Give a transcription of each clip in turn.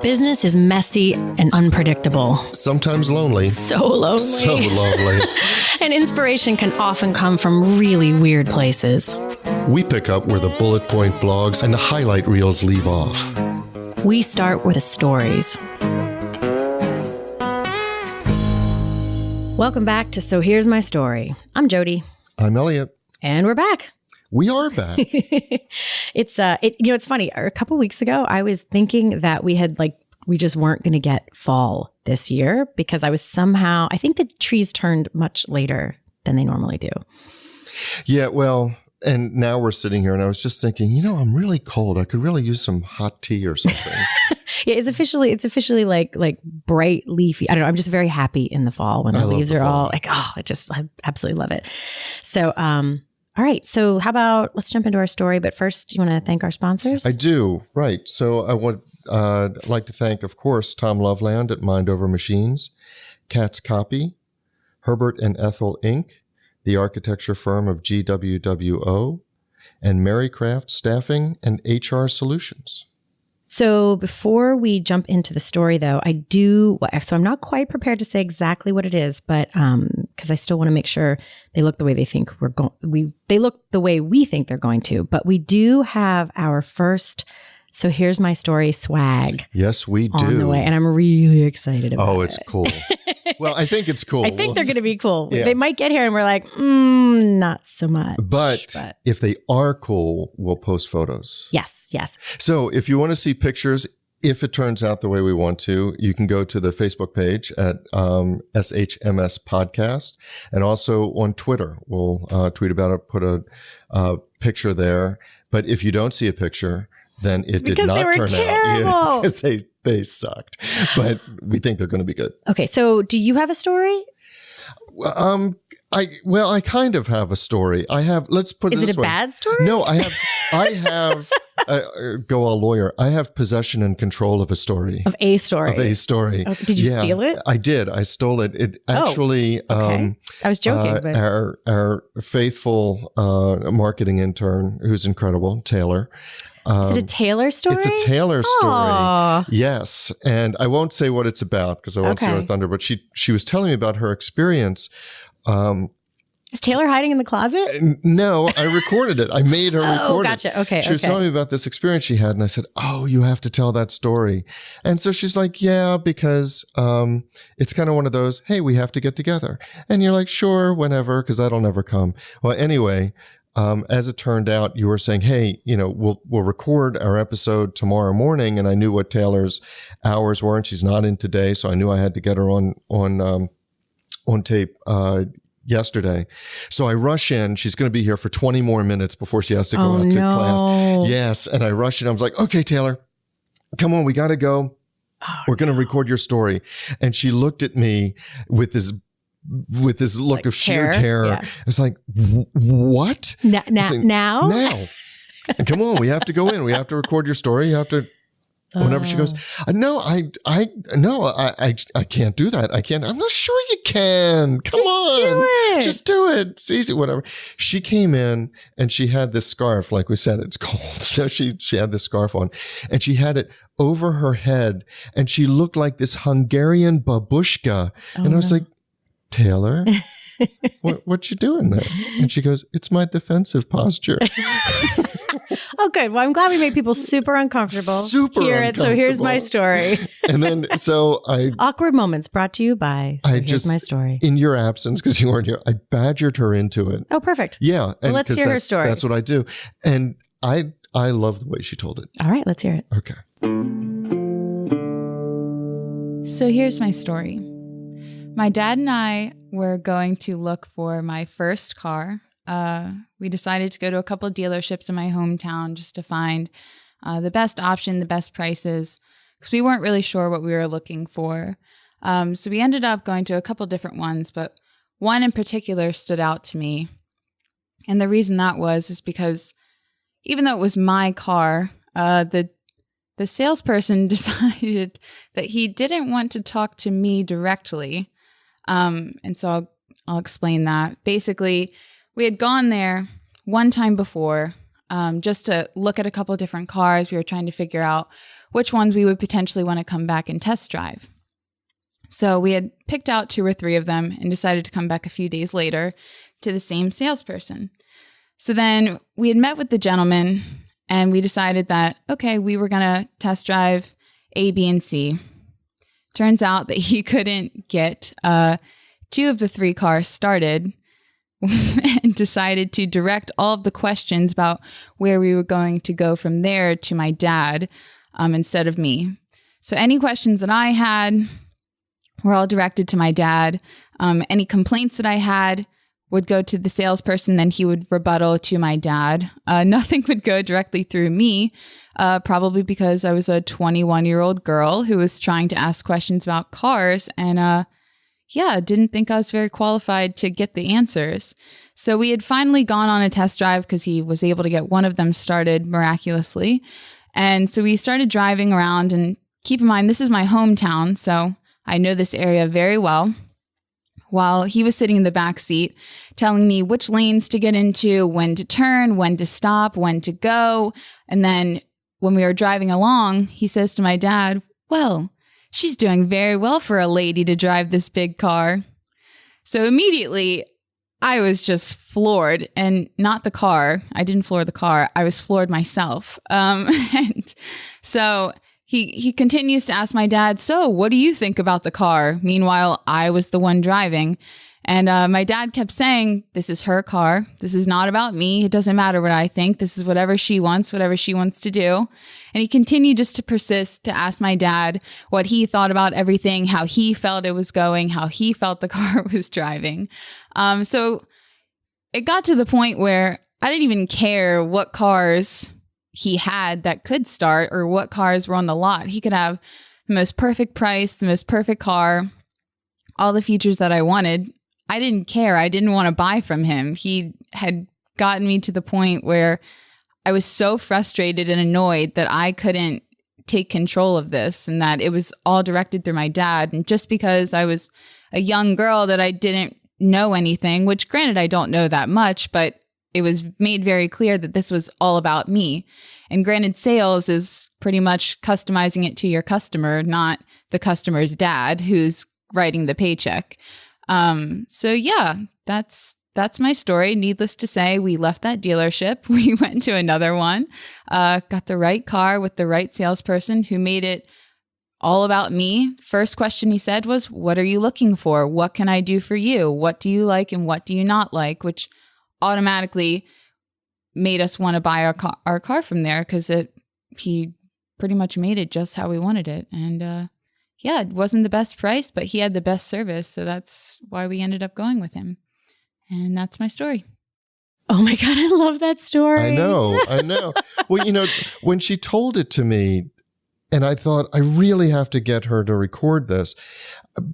Business is messy and unpredictable. Sometimes lonely. So lonely. So lonely. And inspiration can often come from really weird places. We pick up where the bullet point blogs and the highlight reels leave off. We start with the stories. Welcome back to So Here's My Story. I'm Jodi. I'm Eliot. And we're back. We are back. It's funny. A couple weeks ago, I was thinking that we just weren't going to get fall this year because I think the trees turned much later than they normally do. Yeah, well, and now we're sitting here and I was just thinking, I'm really cold. I could really use some hot tea or something. Yeah, it's officially like bright leafy. I don't know. I'm just very happy in the fall when the leaves are all like, I absolutely love it. So, all right. So how about let's jump into our story. But first, do you want to thank our sponsors? I do. Right. So I would like to thank, of course, Tom Loveland at Mind Over Machines, Cat's Copy, Herbert and Ethel Inc., the architecture firm of GWWO, and Marycraft Staffing and HR Solutions. So before we jump into the story, though, so I'm not quite prepared to say exactly what it is, but because I still want to make sure they look the way they think they look the way we think they're going to. But we do have our first So Here's My Story swag. Yes, we do. On the way, and I'm really excited about it. Oh, it's cool. Well, I think it's cool. I think they're going to be cool. Yeah. They might get here and we're like, not so much. But if they are cool, we'll post photos. Yes. So if you want to see pictures, if it turns out the way we want to, you can go to the Facebook page at SHMS Podcast, and also on Twitter. We'll tweet about it, put a picture there. But if you don't see a picture, then it did not turn terrible. out. Because they sucked. But we think they're going to be good. Okay, so do you have a story? I kind of have a story. Let's put it this way. Is it a bad story? No, I have go all lawyer. I have possession and control of a story. Of a story. Oh, did you steal it? I did. I stole it. It actually, okay. I was joking. But our faithful marketing intern, who's incredible, Taylor. Is it a Taylor story? It's a Taylor story. Aww. Yes. And I won't say what it's about because I won't steal her thunder, but she was telling me about her experience. Is Taylor hiding in the closet? No, I recorded it. I made her record it. Oh, gotcha. Okay. She was telling me about this experience she had, and I said, "Oh, you have to tell that story." And so she's like, "Yeah, because it's kind of one of those, hey, we have to get together." And you're like, "Sure, whenever, because that'll never come." Well, anyway, as it turned out, you were saying, "Hey, we'll record our episode tomorrow morning," and I knew what Taylor's hours were, and she's not in today, so I knew I had to get her on tape yesterday. So I rush in. She's going to be here for 20 more minutes before she has to go out to class. Yes. And I rush in. I was like, "Okay, Taylor, come on. We got to go. We're going to record your story." And she looked at me with this look like of sheer terror. Yeah. It's like, what? Now? Now. And come on. We have to go in. We have to record your story. You have to. Whenever she goes, no, I can't do that. I can't. I'm not sure you can. Come on. Just do it. It's easy, whatever. She came in and she had this scarf. Like we said, it's cold. So she had this scarf on and she had it over her head and she looked like this Hungarian babushka. And I was like, "Taylor, what you doing there?" And she goes, "It's my defensive posture." Oh, good. Well, I'm glad we made people super uncomfortable. So here's my story. And then, awkward moments brought to you by Here's My Story. In your absence, because you weren't here, I badgered her into it. Oh, perfect. Yeah. Well, let's hear her story. That's what I do. And I love the way she told it. All right, let's hear it. Okay. So here's my story. My dad and I were going to look for my first car. We decided to go to a couple of dealerships in my hometown just to find the best option, the best prices, because we weren't really sure what we were looking for. So we ended up going to a couple different ones, but one in particular stood out to me. And the reason that is because even though it was my car, the salesperson decided that he didn't want to talk to me directly. And so I'll explain that. Basically, we had gone there one time before, just to look at a couple different cars. We were trying to figure out which ones we would potentially want to come back and test drive. So we had picked out 2 or 3 of them and decided to come back a few days later to the same salesperson. So then we had met with the gentleman and we decided that, okay, we were going to test drive A, B, and C. Turns out that he couldn't get 2 of the 3 cars started and decided to direct all of the questions about where we were going to go from there to my dad instead of me. So any questions that I had were all directed to my dad. Any complaints that I had would go to the salesperson, then he would rebuttal to my dad. Nothing would go directly through me, probably because I was a 21-year-old girl who was trying to ask questions about cars and didn't think I was very qualified to get the answers. So we had finally gone on a test drive because he was able to get one of them started miraculously. And so we started driving around, and keep in mind, this is my hometown, so I know this area very well. While he was sitting in the back seat telling me which lanes to get into, when to turn, when to stop, when to go. And then when we were driving along, he says to my dad, "Well, she's doing very well for a lady to drive this big car." So immediately I was just floored, and not the car. I didn't floor the car. I was floored myself. And so he continues to ask my dad, "So what do you think about the car?" Meanwhile, I was the one driving. And my dad kept saying, "This is her car. This is not about me. It doesn't matter what I think. This is whatever she wants to do." And he continued just to persist to ask my dad what he thought about everything, how he felt it was going, how he felt the car was driving. So it got to the point where I didn't even care what cars he had that could start or what cars were on the lot. He could have the most perfect price, the most perfect car, all the features that I wanted. I didn't care. I didn't want to buy from him. He had gotten me to the point where I was so frustrated and annoyed that I couldn't take control of this, and that it was all directed through my dad. And just because I was a young girl that I didn't know anything, which granted I don't know that much, but it was made very clear that this was all about me. And granted, sales is pretty much customizing it to your customer, not the customer's dad who's writing the paycheck. So yeah, that's my story. Needless to say, we left that dealership. We went to another one, got the right car with the right salesperson who made it all about me. First question he said was, "What are you looking for? What can I do for you? What do you like and what do you not like?" Which automatically made us want to buy our car from there, because he pretty much made it just how we wanted it. And it wasn't the best price, but he had the best service. So that's why we ended up going with him. And that's my story. Oh my God, I love that story. I know. Well, when she told it to me, and I thought, I really have to get her to record this,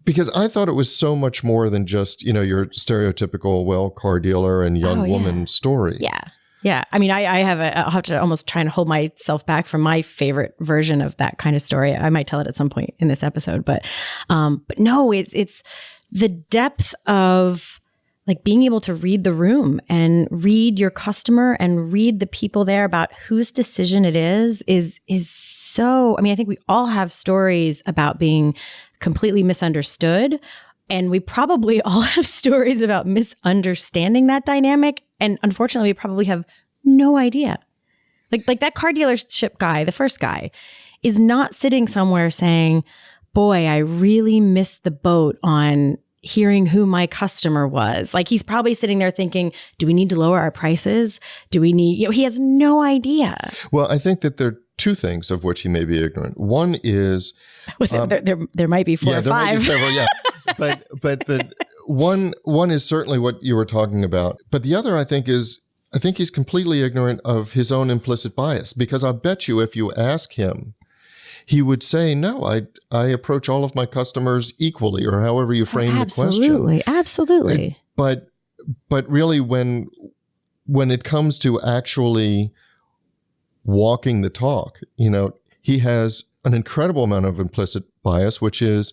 because I thought it was so much more than just, your stereotypical, car dealer and young woman story. Yeah. Yeah. I mean, I'll have to almost try and hold myself back from my favorite version of that kind of story. I might tell it at some point in this episode, but no, it's the depth of like being able to read the room and read your customer and read the people there about whose decision it is so, I mean, I think we all have stories about being completely misunderstood. And we probably all have stories about misunderstanding that dynamic. And unfortunately, we probably have no idea. Like that car dealership guy, the first guy, is not sitting somewhere saying, "Boy, I really missed the boat on hearing who my customer was." Like he's probably sitting there thinking, do we need to lower our prices? Do we need, he has no idea. Well, I think that there are two things of which he may be ignorant. One is... there might be four or five. There might be several, yeah. But the one is certainly what you were talking about. But the other, I think he's completely ignorant of his own implicit bias, because I bet you if you ask him, he would say, "No, I approach all of my customers equally," or however you frame the question. Absolutely. But really, when it comes to actually walking the talk, he has an incredible amount of implicit bias, which is,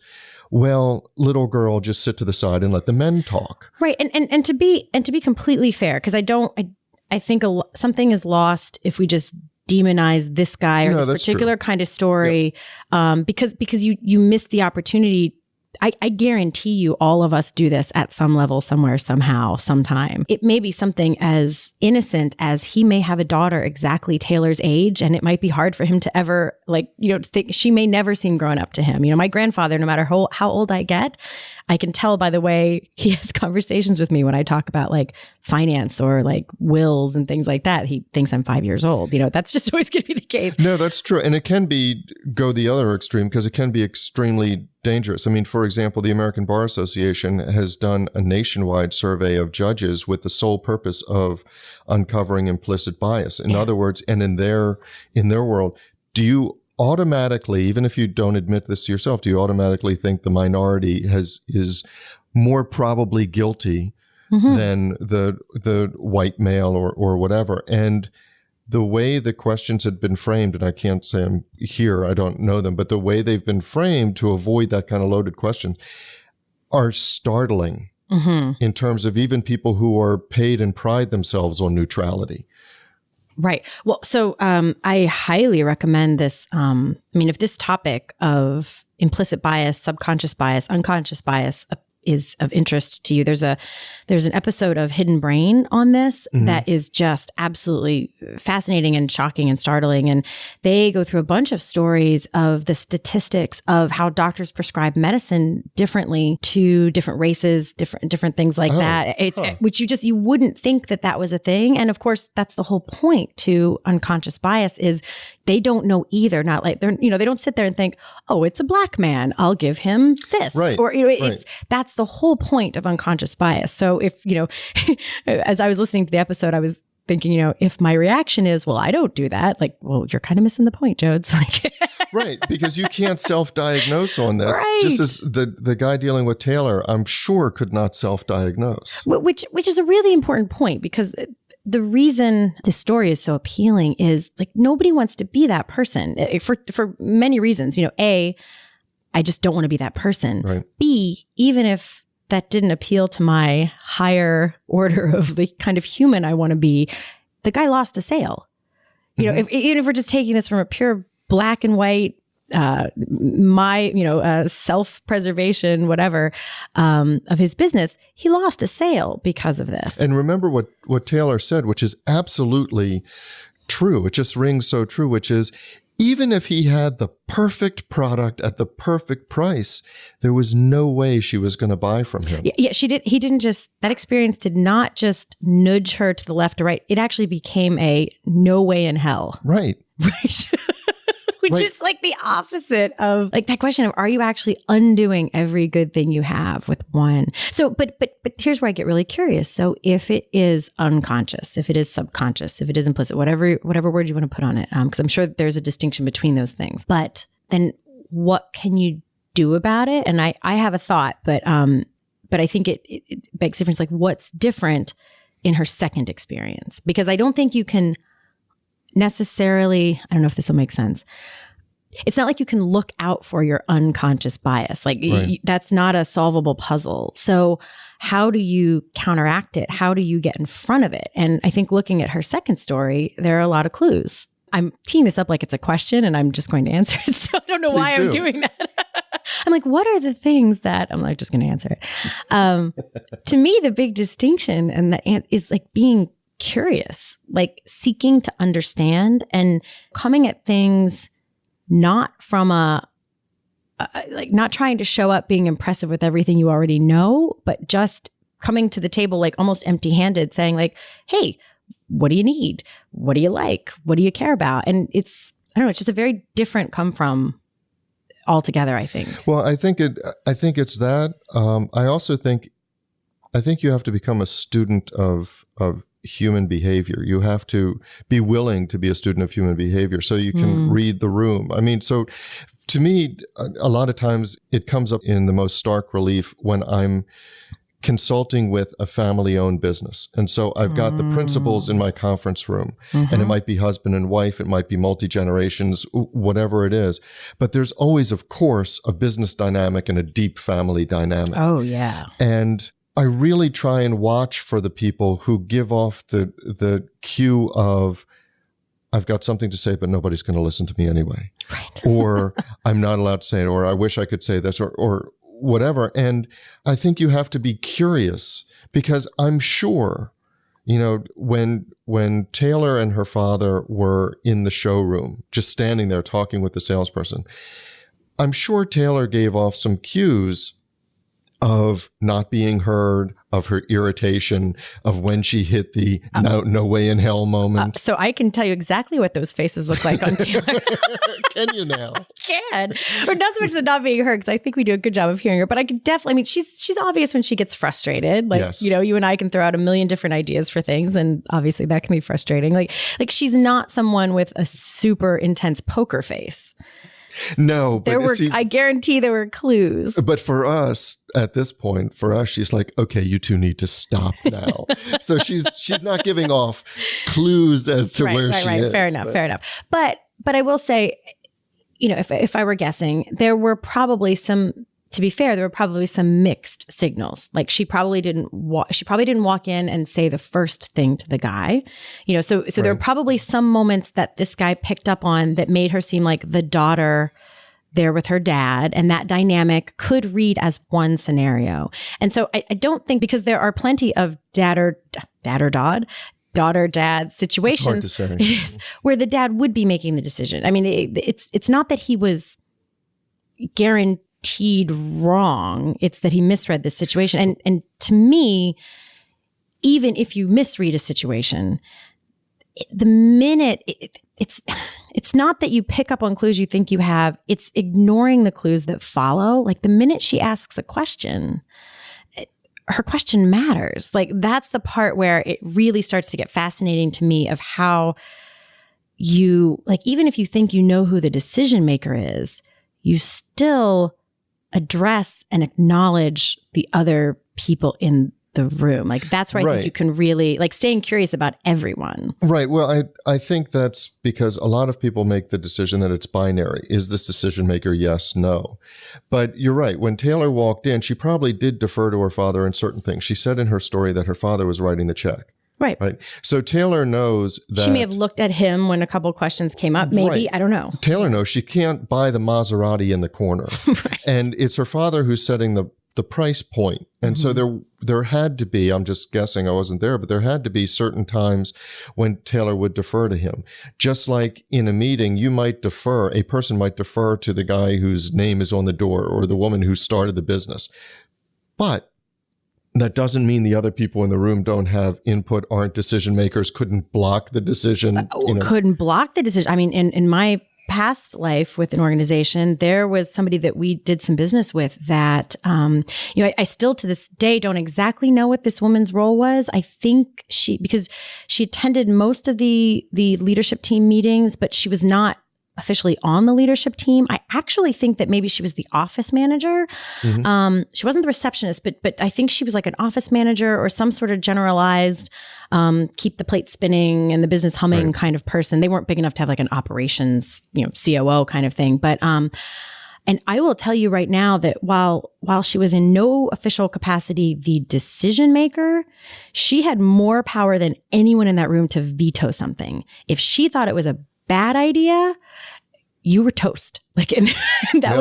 well, little girl, just sit to the side and let the men talk. Right. And to be completely fair, because I think something is lost if we just demonize this guy or this particular kind of story, because you miss the opportunity. I guarantee you all of us do this at some level, somewhere, somehow, sometime. It may be something as innocent as he may have a daughter exactly Taylor's age, and it might be hard for him to ever, think she may never seem grown up to him. My grandfather, no matter how old I get, I can tell by the way he has conversations with me when I talk about finance or wills and things like that. He thinks I'm 5 years old. That's just always going to be the case. No, that's true. And it can go the other extreme because it can be extremely dangerous. I mean, for example, the American Bar Association has done a nationwide survey of judges with the sole purpose of uncovering implicit bias. In other words, and in their world, do you automatically, even if you don't admit this to yourself, do you automatically think the minority is more probably guilty than the white male or whatever? And the way the questions had been framed, and I can't say I'm here, I don't know them, but the way they've been framed to avoid that kind of loaded question are startling in terms of even people who are paid and pride themselves on neutrality. Right. Well, so I highly recommend this. If this topic of implicit bias, subconscious bias, unconscious bias is of interest to you, there's an episode of Hidden Brain on this that is just absolutely fascinating and shocking and startling. And they go through a bunch of stories of the statistics of how doctors prescribe medicine differently to different races, different things like that. Which you wouldn't think that was a thing. And of course, that's the whole point to unconscious bias is they don't know either. Not like they don't sit there and think, oh, it's a black man, I'll give him this. Right. Or that's the whole point of unconscious bias. So if, as I was listening to the episode, I was thinking, if my reaction is, well, I don't do that, well, you're kind of missing the point, Jodes. Right. Because you can't self-diagnose on this. Right. Just as the guy dealing with Taylor, I'm sure could not self-diagnose. Which is a really important point, because the reason this story is so appealing is nobody wants to be that person for many reasons. A, I just don't want to be that person. Right. B, even if that didn't appeal to my higher order of the kind of human I want to be, the guy lost a sale. Even if we're just taking this from a pure black and white, self-preservation, whatever, of his business, he lost a sale because of this. And remember what Taylor said, which is absolutely true. It just rings so true, which is, even if he had the perfect product at the perfect price, there was no way she was going to buy from him. Yeah, she did. He didn't just, that experience did not just nudge her to the left or right. It actually became a no way in hell. Right. Right. Which is the opposite of that question of, are you actually undoing every good thing you have with one? So, but here's where I get really curious. So if it is unconscious, if it is subconscious, if it is implicit, whatever word you want to put on it, because I'm sure that there's a distinction between those things, but then what can you do about it? And I have a thought, but I think it begs difference. What's different in her second experience? Because I don't think you can necessarily, I don't know if this will make sense. It's not like you can look out for your unconscious bias. That's not a solvable puzzle. So how do you counteract it? How do you get in front of it? And I think looking at her second story, there are a lot of clues. I'm teeing this up like it's a question and I'm just going to answer it. So I don't know why I'm doing that. I'm what are the things that I'm just going to answer it. To me, the big distinction is being curious, seeking to understand and coming at things not from not trying to show up being impressive with everything you already know, but just coming to the table almost empty-handed, saying hey, what do you need? What do you like? What do you care about? And it's just a very different come from altogether, I think. Well, I think it's that. I also think you have to become a student of human behavior. You have to be willing to be a student of human behavior so you can read the room. So to me, a lot of times it comes up in the most stark relief when I'm consulting with a family-owned business. And so I've got the principals in my conference room, and it might be husband and wife, it might be multi-generations, whatever it is. But there's always, of course, a business dynamic and a deep family dynamic. Oh, yeah. And I really try and watch for the people who give off the cue of, I've got something to say, but nobody's going to listen to me anyway. Right. Or I'm not allowed to say it, or I wish I could say this, or whatever. And I think you have to be curious, because I'm sure, you know, when Taylor and her father were in the showroom, just standing there talking with the salesperson, I'm sure Taylor gave off some cues of not being heard, of her irritation, of when she hit the no way in hell moment. So I can tell you exactly what those faces look like on Taylor. Can you now? Can. Or not so much the not being heard, because I think we do a good job of hearing her. But I could definitely, I mean, she's obvious when she gets frustrated. Like, yes. You know, you and I can throw out a million different ideas for things, and obviously that can be frustrating. Like she's not someone with a super intense poker face. No, but I guarantee there were clues. But for us, at this point, she's like, okay, you two need to stop now. So she's not giving off clues as to where she is. Fair enough. But I will say, you know, if I were guessing, there were probably some, to be fair, there were probably some mixed signals. Like she probably didn't walk in and say the first thing to the guy. You know, so there were probably some moments that this guy picked up on that made her seem like the daughter there with her dad, and that dynamic could read as one scenario. And so I don't think, because there are plenty of daughter-dad situations where the dad would be making the decision. I mean, it's not that he was guaranteed wrong. It's that he misread the situation. And to me, even if you misread a situation, the minute it's not that you pick up on clues you think you have, it's ignoring the clues that follow. Like the minute she asks a question, her question matters. Like that's the part where it really starts to get fascinating to me, of how you, like, even if you think you know who the decision maker is, you still address and acknowledge the other people in the room. Like that's where I think you can really, like, staying curious about everyone. Right. Well, I think that's because a lot of people make the decision that it's binary. Is this decision maker? Yes, no. But you're right. When Taylor walked in, she probably did defer to her father in certain things. She said in her story that her father was writing the check. Right. So Taylor knows that she may have looked at him when a couple of questions came up. Maybe. Right. I don't know. Taylor knows she can't buy the Maserati in the corner. Right. And it's her father who's setting the price point. And so there had to be, I'm just guessing, I wasn't there, but there had to be certain times when Taylor would defer to him. Just like in a meeting, a person might defer to the guy whose name is on the door, or the woman who started the business. But that doesn't mean the other people in the room don't have input, aren't decision makers, couldn't block the decision. Couldn't block the decision. I mean, in my past life with an organization, there was somebody that we did some business with that, I still to this day don't exactly know what this woman's role was. I think because she attended most of the leadership team meetings, but she was not officially on the leadership team. I actually think that maybe she was the office manager. Mm-hmm. She wasn't the receptionist, but I think she was like an office manager or some sort of generalized keep the plate spinning and the business humming kind of person. They weren't big enough to have like an operations, COO kind of thing. But and I will tell you right now that while she was in no official capacity the decision maker, she had more power than anyone in that room to veto something. If she thought it was a bad idea, you were toast. Like, and that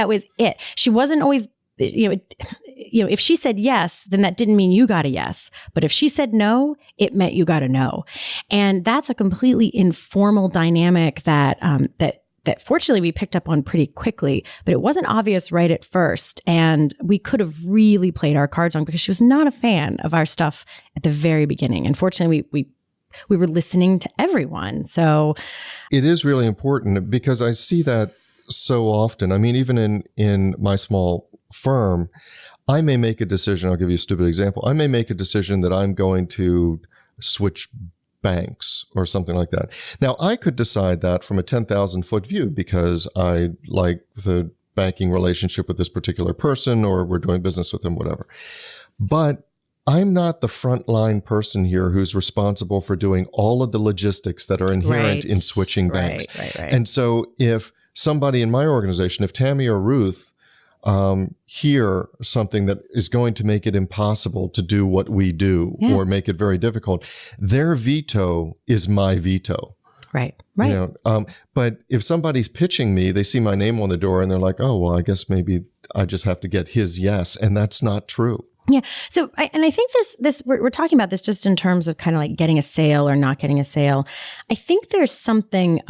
was it. She wasn't always, if she said yes, then that didn't mean you got a yes. But if she said no, it meant you got a no. And that's a completely informal dynamic that fortunately we picked up on pretty quickly, but it wasn't obvious right at first. And we could have really played our cards on, because she was not a fan of our stuff at the very beginning. And fortunately, we were listening to everyone. So it is really important, because I see that so often. I mean, even in my small firm, I may make a decision. I'll give you a stupid example. I may make a decision that I'm going to switch banks or something like that. Now, I could decide that from a 10,000 foot view, because I like the banking relationship with this particular person, or we're doing business with them, whatever. But I'm not the frontline person here who's responsible for doing all of the logistics that are inherent in switching banks. Right. And so if somebody in my organization, if Tammy or Ruth hear something that is going to make it impossible to do what we do or make it very difficult, their veto is my veto. Right. But if somebody's pitching me, they see my name on the door and they're like, oh, well, I guess maybe I just have to get his yes. And that's not true. Yeah. So, I think we're talking about this just in terms of kind of like getting a sale or not getting a sale. I think there's something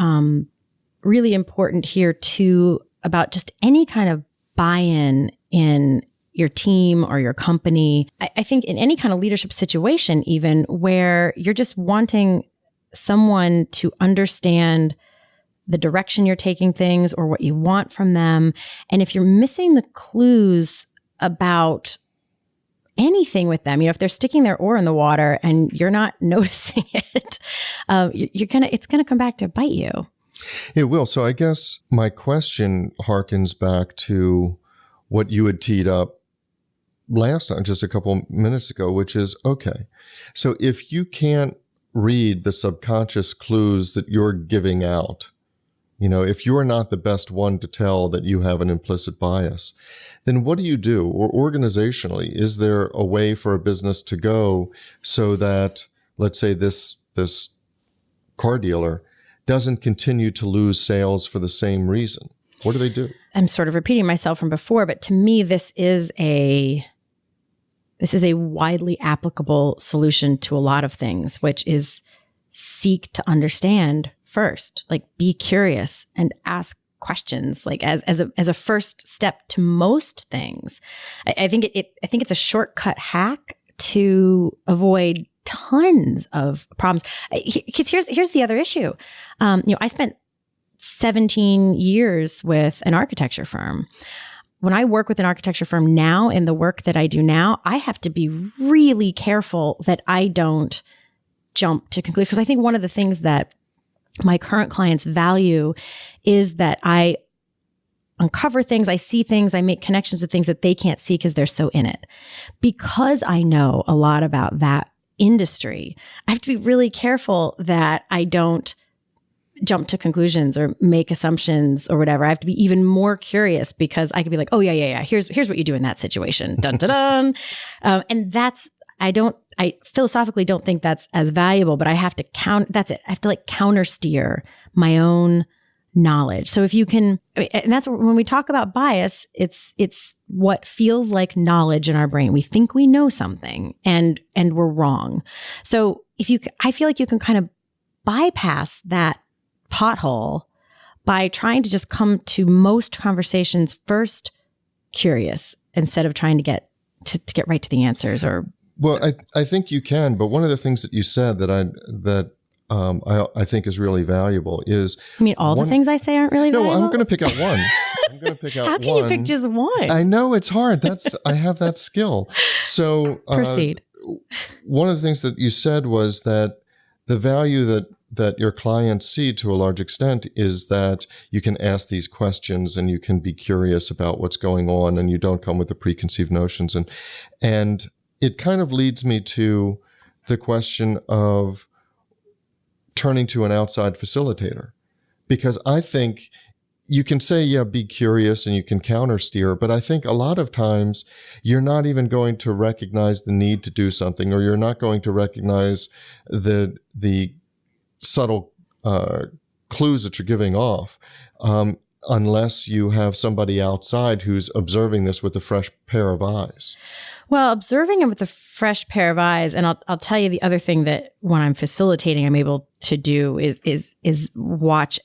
really important here too about just any kind of buy-in in your team or your company. I think in any kind of leadership situation, even where you're just wanting someone to understand the direction you're taking things or what you want from them. And if you're missing the clues about anything with them, if they're sticking their oar in the water and you're not noticing it, it's going to come back to bite you. It will. So I guess my question harkens back to what you had teed up last time, just a couple minutes ago, which is, okay, so if you can't read the subconscious clues that you're giving out, if you're not the best one to tell that you have an implicit bias, then what do you do? Or organizationally, is there a way for a business to go so that, let's say this car dealer doesn't continue to lose sales for the same reason? What do they do? I'm sort of repeating myself from before, but to me, this is a widely applicable solution to a lot of things, which is seek to understand first, like be curious and ask questions, like as a first step to most things. I think it's a shortcut hack to avoid tons of problems. Because here's the other issue. I spent 17 years with an architecture firm. When I work with an architecture firm now, in the work that I do now, I have to be really careful that I don't jump to conclusions. Because I think one of the things that my current clients value is that I uncover things, I see things, I make connections with things that they can't see because they're so in it. Because I know a lot about that industry, I have to be really careful that I don't jump to conclusions or make assumptions or whatever. I have to be even more curious because I could be like, oh yeah. Here's what you do in that situation. Dun dun dun. And I philosophically don't think that's as valuable, but I have to that's it. I have to like counter steer my own knowledge. So if you can, and that's when we talk about bias, it's what feels like knowledge in our brain. We think we know something and we're wrong. So I feel like you can kind of bypass that pothole by trying to just come to most conversations first curious instead of trying to get right to the answers. Or I think you can, but one of the things that you said that I think is really valuable is... You mean all the things I say aren't really valuable? No, I'm going to pick out one. How can you pick just one? I know it's hard. I have that skill. So proceed. One of the things that you said was that the value that your clients see to a large extent is that you can ask these questions and you can be curious about what's going on and you don't come with the preconceived notions. And it kind of leads me to the question of turning to an outside facilitator, because I think you can say, yeah, be curious and you can counter steer, but I think a lot of times you're not even going to recognize the need to do something, or you're not going to recognize the subtle clues that you're giving off unless you have somebody outside who's observing this with a fresh pair of eyes. Well, observing it with a fresh pair of eyes, and I'll tell you the other thing that when I'm facilitating, I'm able to do is watch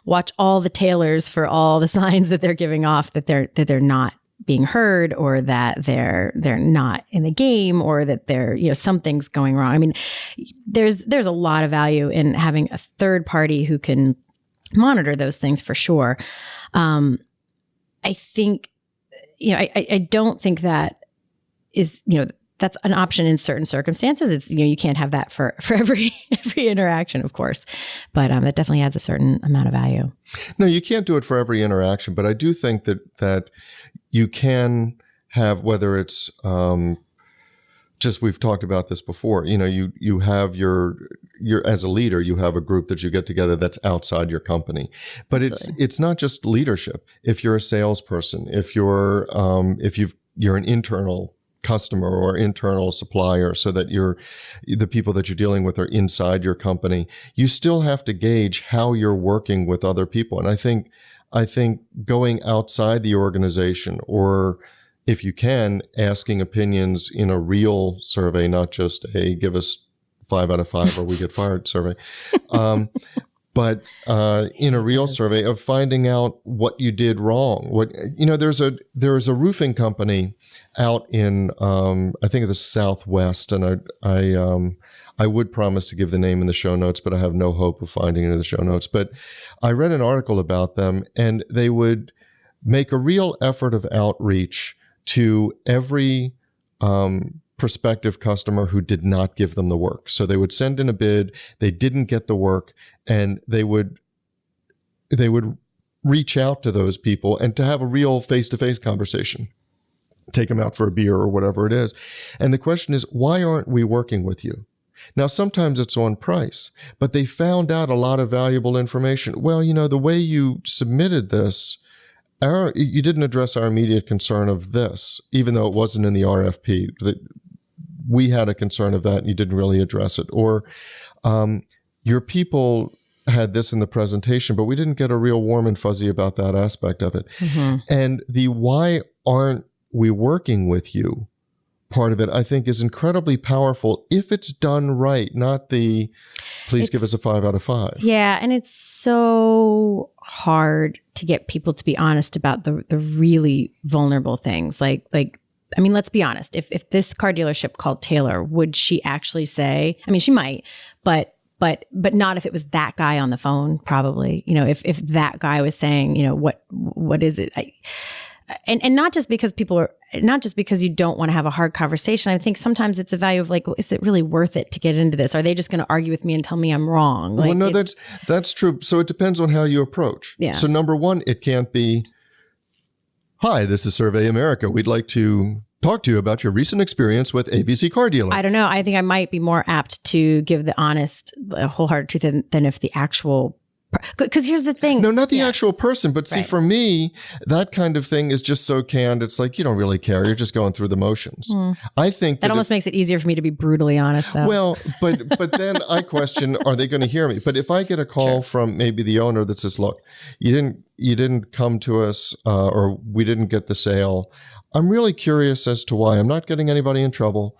watch all the tailors for all the signs that they're giving off that they're not being heard, or that they're not in the game, or that something's going wrong. I mean, there's a lot of value in having a third party who can monitor those things for sure. I think. I don't think that is, that's an option in certain circumstances. It's, you can't have that for every interaction, of course, but that definitely adds a certain amount of value. No, you can't do it for every interaction, but I do think that you can have, whether it's just, we've talked about this before, you have your as a leader, you have a group that you get together that's outside your company, but it's not just leadership. If you're a salesperson, if you're an internal customer or internal supplier, so that the people that you're dealing with are inside your company, you still have to gauge how you're working with other people. And I think going outside the organization, or if you can, asking opinions in a real survey, not just a give us 5 out of 5 or we get fired survey, but in a real survey of finding out what you did wrong. There's a roofing company out in I think of the Southwest, and I would promise to give the name in the show notes, but I have no hope of finding it in the show notes. But I read an article about them, and they would make a real effort of outreach to every prospective customer who did not give them the work. So they would send in a bid, they didn't get the work, and they would reach out to those people and to have a real face-to-face conversation. Take them out for a beer or whatever it is. And the question is, why aren't we working with you? Now, sometimes it's on price, but they found out a lot of valuable information. Well, the way you submitted this, you didn't address our immediate concern of this, even though it wasn't in the RFP. We had a concern of that, and you didn't really address it. Or your people had this in the presentation, but we didn't get a real warm and fuzzy about that aspect of it. Mm-hmm. And the why aren't we working with you part of it, I think, is incredibly powerful if it's done right, not the please give us a 5 out of 5. Yeah. And it's so hard to get people to be honest about the really vulnerable things. Like, let's be honest. If this car dealership called Taylor, would she actually say, she might, but not if it was that guy on the phone, probably, if that guy was saying, what is it? And not just because not just because you don't want to have a hard conversation. I think sometimes it's a value of is it really worth it to get into this? Are they just going to argue with me and tell me I'm wrong? Well, no, that's true. So it depends on how you approach. Yeah. So number one, it can't be, hi, this is Survey America. We'd like to talk to you about your recent experience with ABC Car Dealer. I don't know. I think I might be more apt to give the honest, wholehearted truth than if the actual. Because here's the thing. No, not the actual person. But see, for me, that kind of thing is just so canned. It's like, you don't really care. You're just going through the motions. I think that almost makes it easier for me to be brutally honest, though. Well, but then I question, are they going to hear me? But if I get a call from maybe the owner that says, look, you didn't come to us or we didn't get the sale. I'm really curious as to why. I'm not getting anybody in trouble.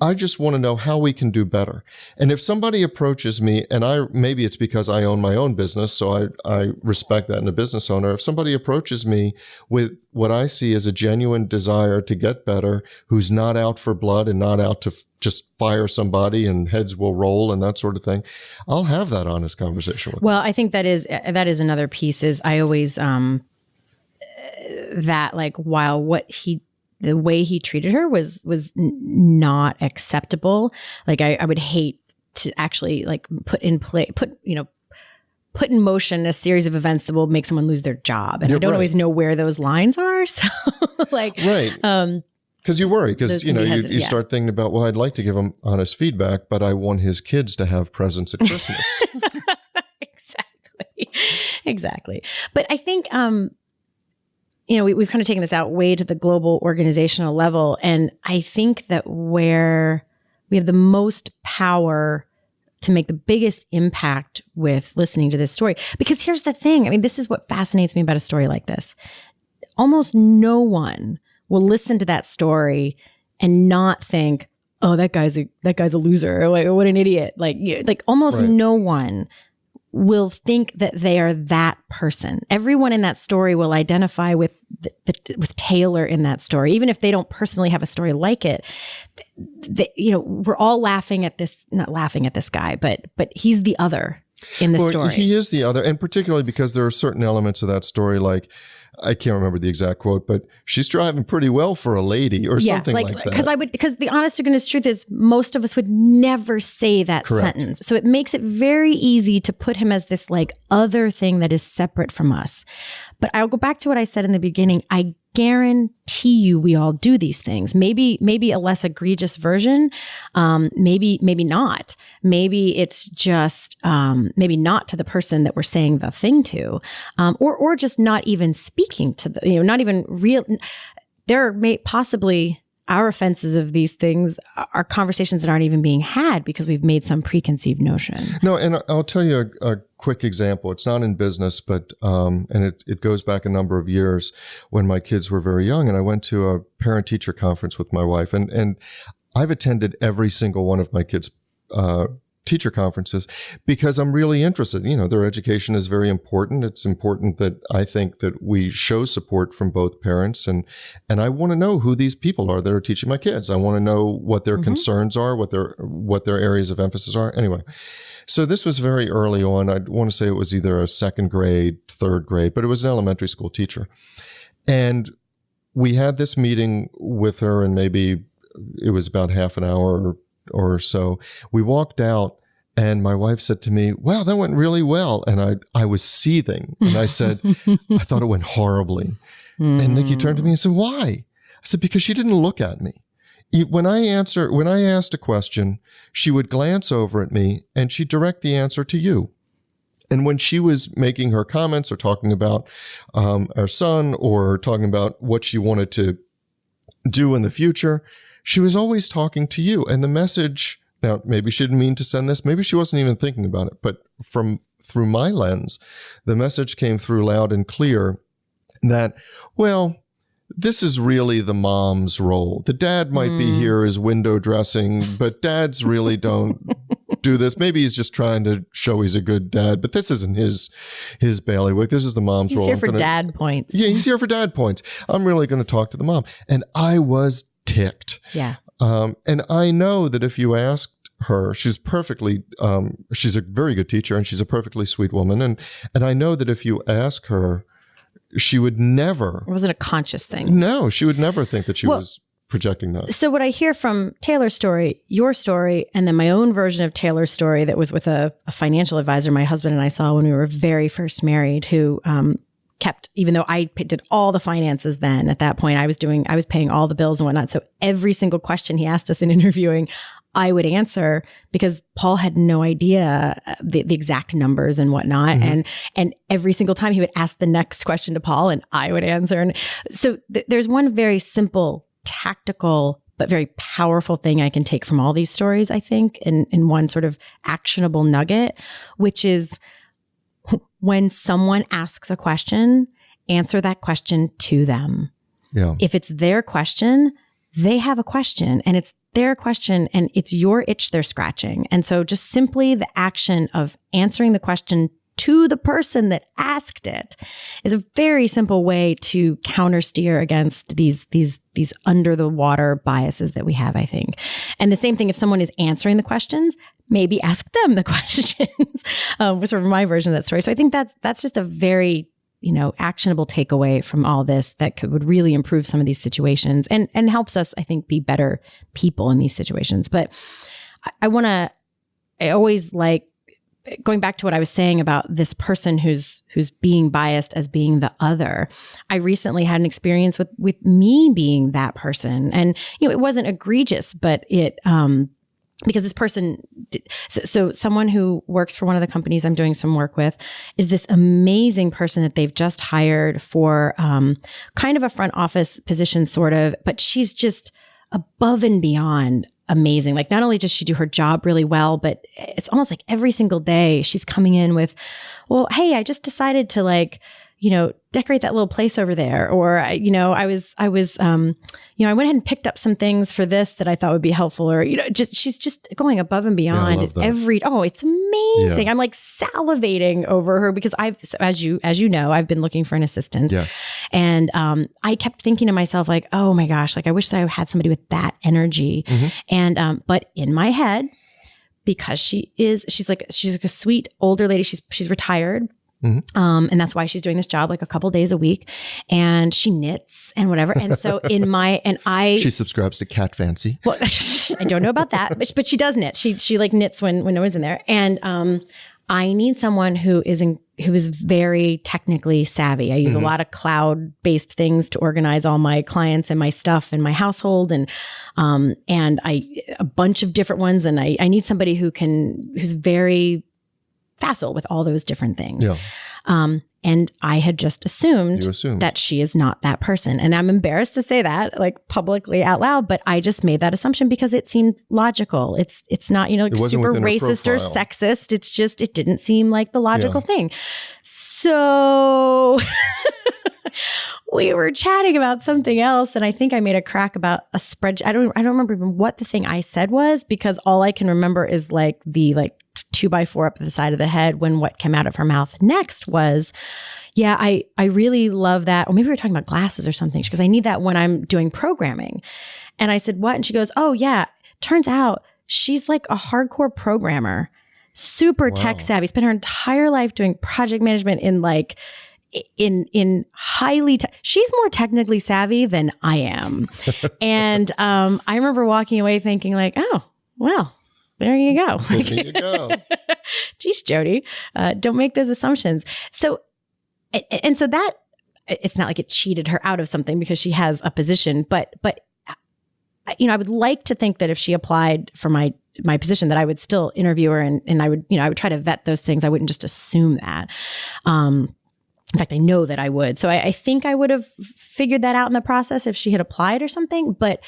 I just want to know how we can do better. And if somebody approaches me, and maybe it's because I own my own business, so I respect that in a business owner. If somebody approaches me with what I see as a genuine desire to get better, who's not out for blood and not out to just fire somebody and heads will roll and that sort of thing, I'll have that honest conversation with them. Well, I think that is another piece is I always, that while the way he treated her was not acceptable. I would hate to actually put in motion a series of events that will make someone lose their job. And I don't always know where those lines are. So right. Because you worry, because you start thinking about, well, I'd like to give him honest feedback, but I want his kids to have presents at Christmas. Exactly. But I think, we've kind of taken this out way to the global organizational level. And I think that where we have the most power to make the biggest impact with listening to this story, because here's the thing. This is what fascinates me about a story like this. Almost no one will listen to that story and not think, oh, that guy's a loser. Or what an idiot. Almost no one will think that they are that person. Everyone in that story will identify with with Taylor in that story, even if they don't personally have a story like it. We're all laughing at this, not laughing at this guy, but he's the other in the story. He is the other, and particularly because there are certain elements of that story, like, I can't remember the exact quote, but she's driving pretty well for a lady or something like that. Because the honest to goodness truth is most of us would never say that sentence. So it makes it very easy to put him as this other thing that is separate from us. But I'll go back to what I said in the beginning. I guarantee you we all do these things. Maybe a less egregious version. Maybe not. Maybe it's just, maybe not to the person that we're saying the thing to, or just not even speaking to the, not even real. There may possibly our offenses of these things are conversations that aren't even being had because we've made some preconceived notion. No, and I'll tell you a quick example. It's not in business, but and it goes back a number of years when my kids were very young, and I went to a parent-teacher conference with my wife, and I've attended every single one of my kids' teacher conferences because I'm really interested. Their education is very important. It's important that I think that we show support from both parents, and I want to know who these people are that are teaching my kids. I want to know what their concerns are, what their areas of emphasis are. Anyway, so this was very early on. I want to say it was either a second grade, third grade, but it was an elementary school teacher. And we had this meeting with her, and maybe it was about half an hour or so. We walked out, and my wife said to me, "Wow, that went really well." And I was seething, and I said, "I thought it went horribly." And Nikki turned to me and said, "Why?" I said, "Because she didn't look at me. When I asked a question, she would glance over at me and she'd direct the answer to you. And when she was making her comments or talking about our son or talking about what she wanted to do in the future, she was always talking to you. And the message, now maybe she didn't mean to send this, maybe she wasn't even thinking about it, but through my lens, the message came through loud and clear that, well, this is really the mom's role. The dad might be here as window dressing, but dads really don't do this. Maybe he's just trying to show he's a good dad, but this isn't his bailiwick. This is the mom's role. He's here for dad points. Yeah, he's here for dad points. I'm really going to talk to the mom. And I was ticked. Yeah. And I know that if you asked her, she's a very good teacher and she's a perfectly sweet woman. And I know that if you ask her, she would never. Or was it a conscious thing? No, she would never think that she was projecting that. So what I hear from Taylor's story, your story, and then my own version of Taylor's story that was with a financial advisor my husband and I saw when we were very first married, who kept, even though I did all the finances then, at that point I was paying all the bills and whatnot. So every single question he asked us in interviewing, I would answer because Paul had no idea the exact numbers and whatnot. Mm-hmm. And every single time he would ask the next question to Paul and I would answer. And so there's one very simple, tactical, but very powerful thing I can take from all these stories, I think, in one sort of actionable nugget, which is when someone asks a question, answer that question to them. Yeah. If it's their question, they have a question and it's their question and it's your itch they're scratching. And so just simply the action of answering the question to the person that asked it is a very simple way to countersteer against these under the water biases that we have, I think. And the same thing, if someone is answering the questions, maybe ask them the questions, was sort of my version of that story. So I think that's just a very, actionable takeaway from all this that would really improve some of these situations and helps us, I think, be better people in these situations. But I always like going back to what I was saying about this person who's being biased as being the other. I recently had an experience with me being that person, and it wasn't egregious, but it because this person, so someone who works for one of the companies I'm doing some work with is this amazing person that they've just hired for kind of a front office position, sort of, but she's just above and beyond amazing. Like, not only does she do her job really well, but it's almost like every single day she's coming in with, well, hey, I just decided to decorate that little place over there. Or, I went ahead and picked up some things for this that I thought would be helpful. Or, she's just going above and beyond it's amazing. Yeah. I'm like salivating over her because as you know, I've been looking for an assistant. Yes. And, I kept thinking to myself, like, oh my gosh, like I wish I had somebody with that energy. Mm-hmm. And, but in my head, because she's like a sweet older lady, she's retired. Mm-hmm. And that's why she's doing this job like a couple days a week, and she knits and whatever. And so she subscribes to Cat Fancy. Well, I don't know about that, but she does knit. She like knits when no one's in there. And, I need someone who is very technically savvy. I use a lot of cloud-based things to organize all my clients and my stuff in my household, and a bunch of different ones. And I need somebody who's very facile with all those different things. Yeah. And I had just assumed that she is not that person. And I'm embarrassed to say that like publicly out loud, but I just made that assumption because it seemed logical. It's not, like super racist or sexist. It's just, it didn't seem like the logical thing. So we were chatting about something else. And I think I made a crack about a spreadsheet. I don't remember even what the thing I said was, because all I can remember is like the 2x4 up the side of the head when what came out of her mouth next was, I really love that. Or maybe we were talking about glasses or something. She goes, I need that when I'm doing programming. And I said, what? And she goes, oh yeah, turns out she's like a hardcore programmer, super tech savvy, spent her entire life doing project management in highly she's more technically savvy than I am. And I remember walking away thinking like, oh, well, there you go. There you go. Geez, Jodi, don't make those assumptions. So that it's not like it cheated her out of something because she has a position, but I would like to think that if she applied for my position, that I would still interview her and I would try to vet those things. I wouldn't just assume that. In fact, I know that I would. So I think I would have figured that out in the process if she had applied or something. But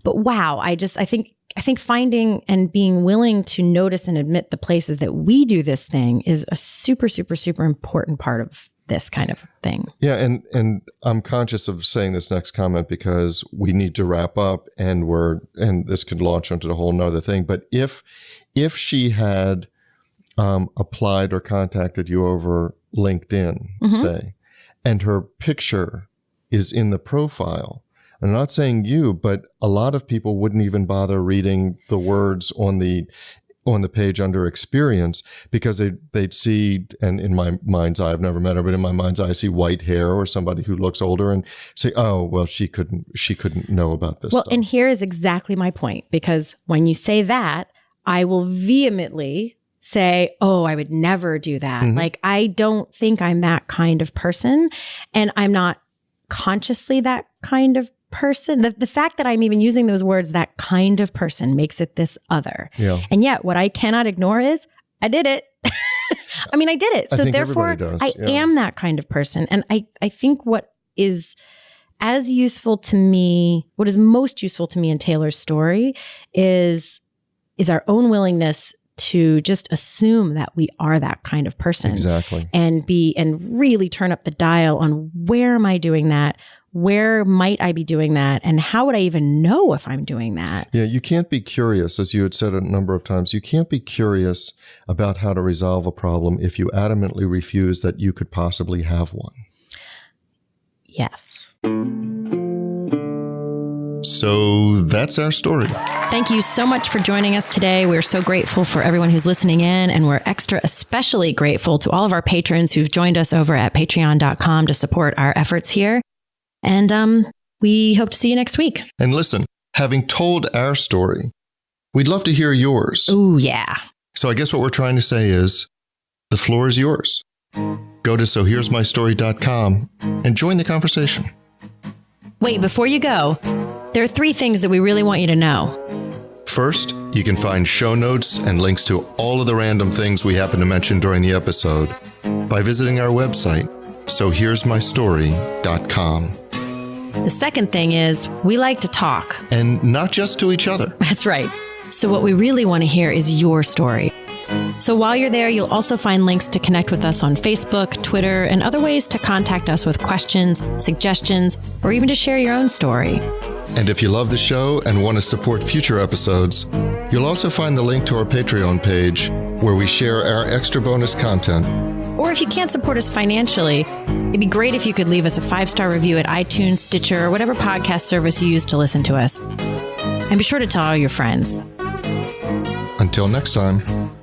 wow, I think finding and being willing to notice and admit the places that we do this thing is a super, super, super important part of this kind of thing. Yeah. And I'm conscious of saying this next comment because we need to wrap up and this could launch into a whole nother thing. But if she had applied or contacted you over LinkedIn, say, and her picture is in the profile, I'm not saying you, but a lot of people wouldn't even bother reading the words on the page under experience because they'd see, and in my mind's eye, I've never met her, but in my mind's eye, I see white hair or somebody who looks older and say, oh, well, she couldn't know about this stuff. And here is exactly my point, because when you say that, I will vehemently say, oh, I would never do that. Like, I don't think I'm that kind of person, and I'm not consciously that kind of person. The fact that I'm even using those words, that kind of person, makes it this other. Yeah. And yet what I cannot ignore is I did it. I mean, I did it. So therefore I am that kind of person. And I think what is as useful to me, what is most useful to me in Taylor's story is our own willingness to just assume that we are that kind of person. Exactly. And really turn up the dial on where am I doing that? Where might I be doing that? And how would I even know if I'm doing that? Yeah, you can't be curious, as you had said a number of times, you can't be curious about how to resolve a problem if you adamantly refuse that you could possibly have one. Yes. So that's our story. Thank you so much for joining us today. We're so grateful for everyone who's listening in, and we're especially grateful to all of our patrons who've joined us over at patreon.com to support our efforts here. And we hope to see you next week. And listen, having told our story, we'd love to hear yours. Ooh, yeah. So I guess what we're trying to say is the floor is yours. Go to sohere'smystory.com and join the conversation. Wait, before you go, there are 3 things that we really want you to know. First, you can find show notes and links to all of the random things we happen to mention during the episode by visiting our website, sohere'smystory.com. The second thing is we like to talk. And not just to each other. That's right. So what we really want to hear is your story. So while you're there, you'll also find links to connect with us on Facebook, Twitter, and other ways to contact us with questions, suggestions, or even to share your own story. And if you love the show and want to support future episodes, you'll also find the link to our Patreon page where we share our extra bonus content. Or if you can't support us financially, it'd be great if you could leave us a 5-star review at iTunes, Stitcher, or whatever podcast service you use to listen to us. And be sure to tell all your friends. Until next time.